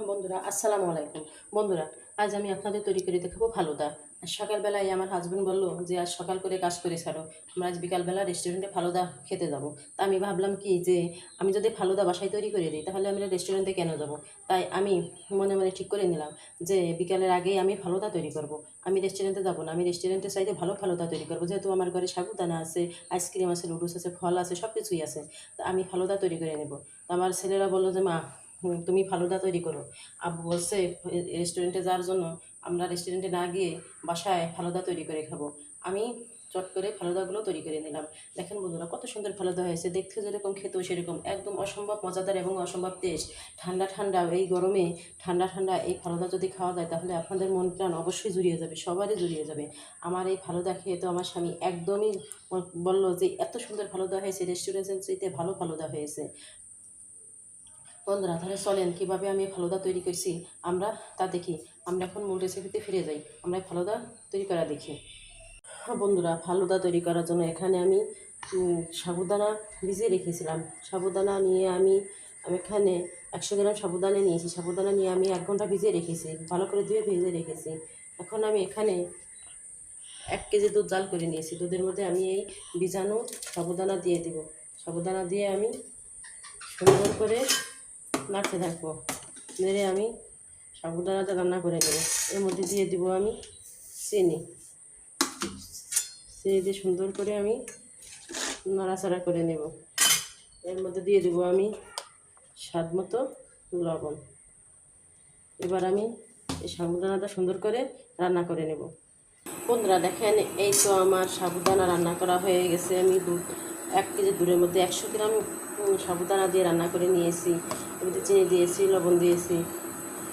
বন্ধুরা আসসালামু আলাইকুম। বন্ধুরা, আজ আমি আপনাদের তৈরি করে দেখাবো ফালুদা। সকালবেলায় আমার হাজবেন্ড বলল যে আজ সকাল করে কাজ করে ছাড়ো, আমরা আজ বিকালবেলা রেস্টুরেন্টে ফালুদা খেতে যাব। তা আমি ভাবলাম কি যে আমি যদি ফালুদা বাসায় তৈরি করে দিই তাহলে আমরা রেস্টুরেন্টে কেন যাব। তাই আমি মনে মনে ঠিক করে নিলাম যে বিকালের আগেই আমি ফালুদা তৈরি করব। আমি রেস্টুরেন্টে যাব না, আমি রেস্টুরেন্টের চাইতে ভালো ফালুদা তৈরি করবো, যেহেতু আমার ঘরে সাবুদানা আছে, আইসক্রিম আছে, লুডুস আছে, ফল আছে, সব কিছুই আছে। তা আমি ফালুদা তৈরি করে নেব। তো আমার ছেলেরা বললো যে মা, তুমি ফালুদা তৈরি করো। আব্বু বলছে রেস্টুরেন্টে যাওয়ার জন্য, আমরা রেস্টুরেন্টে না গিয়ে বাসায় ফালুদা তৈরি করে খাবো। আমি চট করে ফালুদাগুলো তৈরি করে নিলাম। দেখেন বন্ধুরা, কত সুন্দর ফালুদা হয়েছে, দেখতে যেরকম খেতেও সেরকম, একদম অসম্ভব মজাদার এবং অসম্ভব টেস্ট। ঠান্ডা ঠান্ডা এই গরমে ঠান্ডা ঠান্ডা এই ফালুদা যদি খাওয়া যায় তাহলে আপনাদের মন প্রাণ অবশ্যই জুড়িয়ে যাবে, সবারই জুড়িয়ে যাবে। আমার এই ফালুদা খেয়ে তো আমার স্বামী একদমই বললো যে এত সুন্দর ফালুদা হয়েছে, রেস্টুরেন্টের চাইতে ভালো ফালুদা হয়েছে। বন্ধুরা, তাহলে চলেন কীভাবে আমি ফালুদা তৈরি করছি আমরা তা দেখি। আমরা এখন মূল রেসিপিতে ফিরে যাই, আমরা ফালুদা তৈরি করা দেখি। বন্ধুরা, ফালুদা তৈরি করার জন্য এখানে আমি সাবুদানা ভিজিয়ে রেখেছিলাম। সাবুদানা নিয়ে আমি এখানে 100 গ্রাম সাবুদানা নিয়েছি। সাবুদানা নিয়ে আমি 1 ঘন্টা ভিজিয়ে রেখেছি, ভালো করে ধুয়ে ভিজিয়ে রেখেছি। এখন আমি এখানে 1 কেজি দুধ জাল করে নিয়েছি। দুধের মধ্যে আমি এই বীজাণু সাবুদানা দিয়ে দেব। সাবুদানা দিয়ে আমি সুন্দর করে নাড়তে থাকবো। নেড়ে আমি সাবুদানাটা রান্না করে নেব। এর মধ্যে দিয়ে দিব আমি চিনি। চিনি দিয়ে সুন্দর করে আমি নাড়াচাড়া করে নেব। এর মধ্যে দিয়ে দেবো আমি স্বাদ মতো লবণ। এবার আমি এই সাবুদানাটা সুন্দর করে রান্না করে নেব। বন্ধুরা দেখেন, এই তো আমার সাবুদানা রান্না করা হয়ে গেছে। আমি 1 কেজি দুধের মধ্যে 100 গ্রাম সাবুদানা দিয়ে রান্না করে নিয়েছি। এর মধ্যে চিনি দিয়েছি, লবণ দিয়েছি,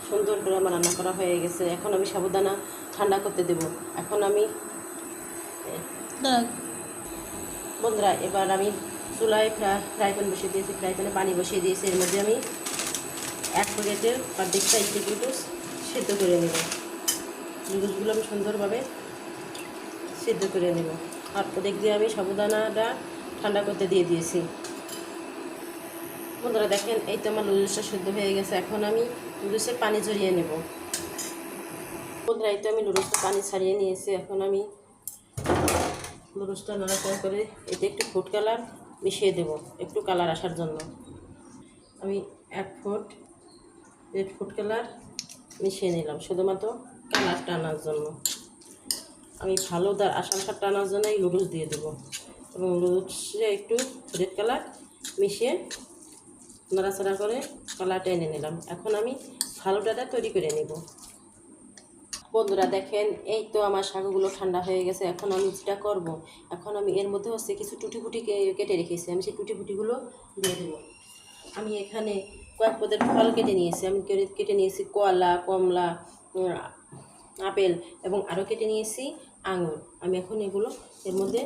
সুন্দর করে আমার রান্না করা হয়ে গেছে। এখন আমি সাবুদানা ঠান্ডা করতে দেব। এখন আমি বন্ধুরা, এবার আমি চুলায় ফ্রাই প্যান বসিয়ে দিয়েছি। ফ্রাই প্যানে পানি বসিয়ে দিয়েছি। এর মধ্যে আমি 1 প্লেটের অর্ধেক সাইজ নুডলস সিদ্ধ করে নেব। নুডলসগুলো আমি সুন্দরভাবে সিদ্ধ করে নেব। আর ওদিক দিয়ে আমি সাবুদানাটা ঠান্ডা করতে দিয়ে দিয়েছি। বন্ধুরা দেখেন, এই তো আমার নুডলসটা সিদ্ধ হয়ে গেছে। এখন আমি নুডলসের পানি ঝরিয়ে নেব। বন্ধুরা, এই তো আমি নুডলসের পানি ছাড়িয়ে নিয়েছি। এখন আমি নুডলসটা নাড়াচাড়া করে এতে একটু ফুড কালার মিশিয়ে দেব, একটু কালার আসার জন্য। আমি 1 ফুট রেড ফুড কালার মিশিয়ে নিলাম, শুধুমাত্র কালারটা আনার জন্য। আমি ফালুদার আসানটা আনার জন্য এই নুডলস দিয়ে দেবো এবং নুডলসে একটু রেড কালার মিশিয়ে নাড়াচাড়া করে কালারটা এনে নিলাম। এখন আমি ফালুদাটা তৈরি করে নেব। বন্ধুরা দেখেন, এই তো আমার শাকগুলো ঠান্ডা হয়ে গেছে। এখন আমি যেটা করব, এখন আমি এর মধ্যে কিছু টুটি ফুটি কেটে রেখেছি, আমি সেই টুটি ফুটিগুলো দিয়ে দেবো। আমি এখানে কয়েক পদের ফল কেটে নিয়েছি। আমি কেটে নিয়েছি কলা, কমলা, আপেল এবং আরও কেটে নিয়েছি আঙুর। আমি এখন এগুলো এর মধ্যে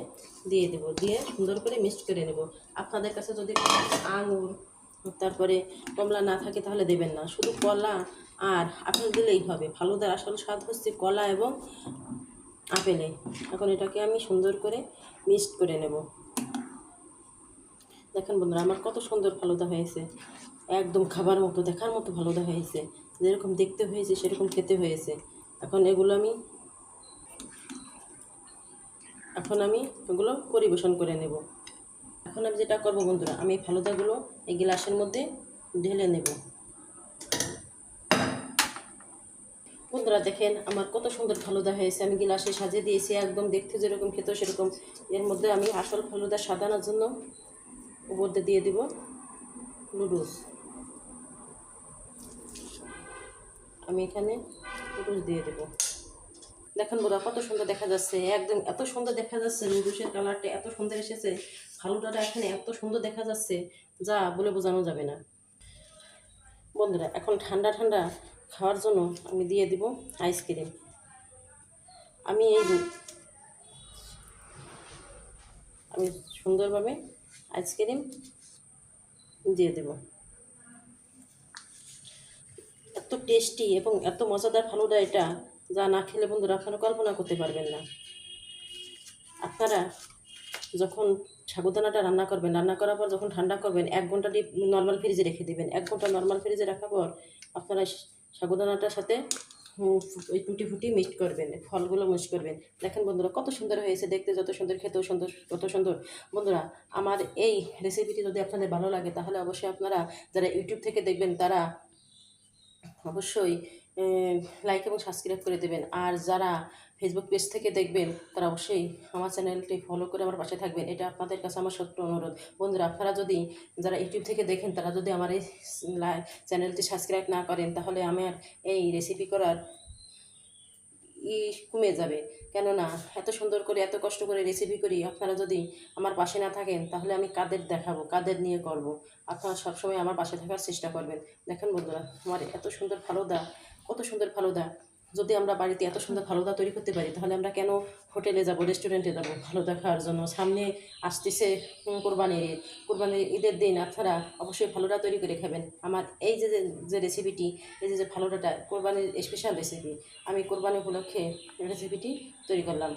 দিয়ে দেব, দিয়ে সুন্দর করে মিক্সড করে নেব। আপনাদের কাছে যদি আঙুর তারপরে কমলা না থাকে তাহলে দেবেন না, শুধু কলা আর আপেল দিলেই হবে। ফালুদার আসল স্বাদ হচ্ছে কলা এবং আপেলে। এখন এটাকে আমি সুন্দর করে মিক্সড করে নেব। দেখেন বন্ধুরা, আমার কত সুন্দর ফালুদা হয়েছে, একদম খাবার মতো, দেখার মতো ফালুদা হয়েছে। যেরকম দেখতে হয়েছে সেরকম খেতে হয়েছে। এখন আমি এগুলো পরিবেশন করে নেব। এখন আমি যেটা করব বন্ধুরা, আমি এই ফালুদাগুলো এই গ্লাসের মধ্যে ঢেলে নেব। বন্ধুরা দেখেন, আমার কত সুন্দর ফালুদা হয়েছে। আমি গ্লাসে সাজিয়ে দিয়েছি, একদম দেখতে যেরকম খেতে সেরকম। এর মধ্যে আমি আসল ফালুদা সাজানোর জন্য উপর দিয়ে দিব নুডলস। আমি এখানে নুডলস দিয়ে দেব। দেখেন বন্ধুরা, কত সুন্দর দেখা যাচ্ছে, একদম এত সুন্দর দেখা যাচ্ছে। নুডলসের কালারটা এত সুন্দর এসেছে, ফালুদাটা এখানে এত সুন্দর দেখা যাচ্ছে যা বলে বোঝানো যাবে না। বন্ধুরা এখন ঠান্ডা ঠান্ডা খাওয়ার জন্য আমি দিয়ে দিব আইসক্রিম। আমি সুন্দরভাবে আইসক্রিম দিয়ে দেব। এত টেস্টি এবং এত মজাদার ফালুদা এটা, যা না খেলে বন্ধুরা আপনারা কল্পনা করতে পারবেন না। আপনারা যখন সাবুদানাটা রান্না করবেন, রান্না করার পর যখন ঠান্ডা করবেন, 1 ঘন্টা নর্মাল ফ্রিজে রেখে দেবেন। 1 ঘন্টা নর্মাল ফ্রিজে রাখার পর আপনারা সাগুদানাটার সাথে ওই টুটি ফুটি মিক্সড করবেন, ফলগুলো মিক্স করবেন। দেখেন বন্ধুরা কত সুন্দর হয়েছে, দেখতে যত সুন্দর, খেতেও সুন্দর, কত সুন্দর। বন্ধুরা আমার এই রেসিপিটি যদি আপনাদের ভালো লাগে তাহলে অবশ্যই আপনারা যারা ইউটিউব থেকে দেখবেন তারা অবশ্যই লাইক এবং সাবস্ক্রাইব করে দেবেন। আর যারা ফেসবুক পেজ থেকে দেখবেন তারা অবশ্যই আমার চ্যানেলটি ফলো করে আমার পাশে থাকবেন, এটা আপনাদের কাছে আমার ছোট্ট অনুরোধ। বন্ধুরা আপনারা যদি যারা ইউটিউব থেকে দেখেন তারা যদি আমার এই চ্যানেলটি সাবস্ক্রাইব না করেন তাহলে আমার এই রেসিপি করার কমে যাবে। কেননা এত সুন্দর করে এত কষ্ট করে রেসিপি করি, আপনারা যদি আমার পাশে না থাকেন তাহলে আমি কাদের দেখাবো, কাদের নিয়ে করব। আপনারা সবসময় আমার পাশে থাকার চেষ্টা করবেন। দেখেন বন্ধুরা আমার এত সুন্দর ফালুদা, কত সুন্দর ফালুদা। যদি আমরা বাড়িতে এত সুন্দর ফালুদা তৈরি করতে পারি তাহলে আমরা কেন হোটেলে যাব, রেস্টুরেন্টে যাব ফালুদা খাওয়ার জন্য? সামনে আসতেছে কোরবানির ঈদ, কোরবানির ঈদের দিন আপনারা অবশ্যই ফালুদা তৈরি করে খাবেন। আমার এই যে যে রেসিপিটি, এই যে ফালুদাটা কোরবানির স্পেশাল রেসিপি, আমি কোরবানি উপলক্ষে রেসিপিটি তৈরি করলাম।